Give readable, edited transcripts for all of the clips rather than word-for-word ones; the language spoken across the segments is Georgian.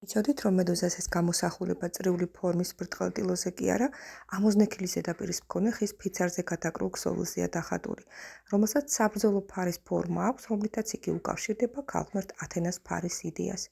იცოდით, რომ მედუზას ეს გამოსახულება წრიული ფორმის ბრტყელ ტილოზე კი არა, ამოზნექილი ზედაპირის მქონე ხის ფიცარზე გადაკრულ ქსოვილზეა დახატული, რომელსაც საბრძოლო ფარის ფორმა აქვს, რომლითაც იგი უკავშირდება ქალღმერთ ათენას ფარის იდეას.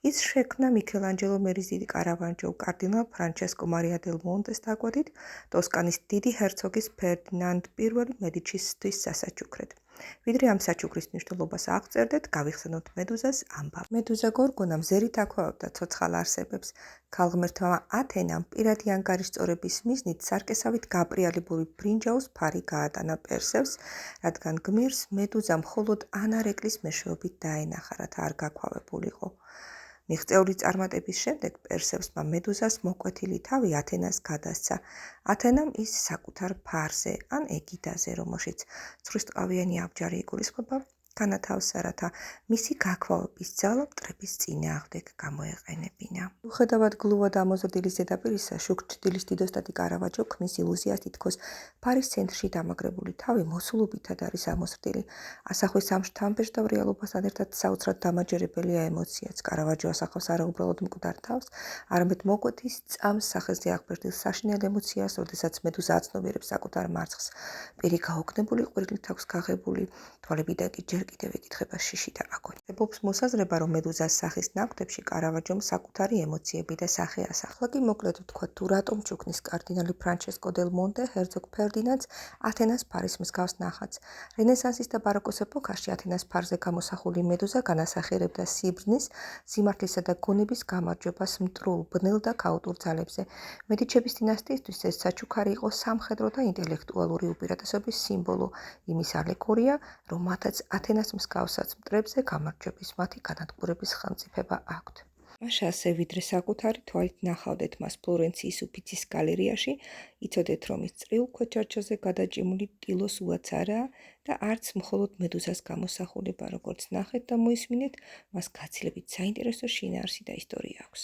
ის შექმნა მიქელანჯელო მერიზიდი კარავანჯო კარდინალ ფრანჩესკო მარია დელ მონტეს დაკვეთით ტოსკანის დიდი ჰერცოგის ფერდინანდ პირველი მედიჩისთვის სასაჩუქრად. ვიდრე ამ საჩუქრის მნიშვნელობას აღწერდეთ, გავიხსენოთ მედუზას ამბავი. მედუზა გორგონა მზერით აქვავებდა ცოცხალ არსებებს. ქალღმერთმა ათენამ პირადი ანგარიშწორების მიზნით სარკესავით გაპრიალებული ბრინჯაოს ფარი გაატანა პერსევს, რადგან გმირს მედუზა მხოლოდ ანარეკლის მეშვეობით დაენახა, რათა არ გაქვავებულიყო. მიღწეული წარმატების შემდეგ პერსევსმა მედუზას მოკვეთილი თავი ათენას გადასცა. ათენამ ის საკუთარ ფარზე ან ეგიდაზე, რომელშიც ცხრისტყავიანი აბჯარი იგულისხმება, განათავსა, რათა მისი გაქვავების ძალა მტრების წინააღმდეგ გამოეყენებინა. მიუხედავად გლუვად ამოზრდილი ზედაპირისა, შუქჩრდილის დიდოსტატი კარავაჯო ქმნის ილუზიას, თითქოს ფარის ცენტრში დამაგრებული თავი მოსულობითად არის ამოზრდილი. ასახვის ამ შთამბეჭდავ რეალობასთან ერთად საოცრად დამაჯერებელია ემოციაც. კარავაჯო ასახავს არა უბრალოდ მკვდარ თავს, არამედ მოკვეთის წამს სახელზე აღბეჭდილ საშინელ ემოციას, როდესაც მედუზა აცნობიერებს საკუთარ მარცხს. პირი გაოგნებული ყვირილით აქვს გაღებული, თვალებიდან კი ჯერ კიდევ ეკითხება შიში და აგონია. ებობს მოსაზრება, რომ მედუზას სახის ნაკვთებში კარავაჯომ საკუთარი ემოციები და სახე ასახლა. კი მოკლედ ვთქვათ, თუ რატომ ჩუქნის კარდინალი ფრანჩესკო დელ მონტე ჰერცოგ ფერდინანდს ათენას ფარის მსგავს ნახატს. რენესანსის და ბაროკოს ეპოქაში ათენას ფარზე გამოსახული მედუზა განასახიერებდა სიბრძნის, სიმართლისა და გონების გამარჯვებას მტრულ, ბნელ და ქაოტურ ძალებზე. მედიჩების დინასტიისთვის ეს საჩუქარი იყო სამხედრო და ინტელექტუალური უპირატესობის სიმბოლო, იმის ალეგორია, რომ მათაც ათენას მსგავსად მტრებზე გამარჯვების მათი განადგურების ხელმწიფება აქვთ. მაშ ასე ვიდრე საკუთარი თვალით ნახავდეთ მას ფლორენციის უფიცის გალერეაში, იცოდეთ, რომ ის წრიულ ქვეჩარჩოზე გადაჭიმული ტილოს უაც არაა და არც მხოლოდ მედუზას გამოსახულება, როგორც ნახეთ და მოისმინეთ, მას გაცილებით საინტერესო შინაარსი და ისტორია აქვს.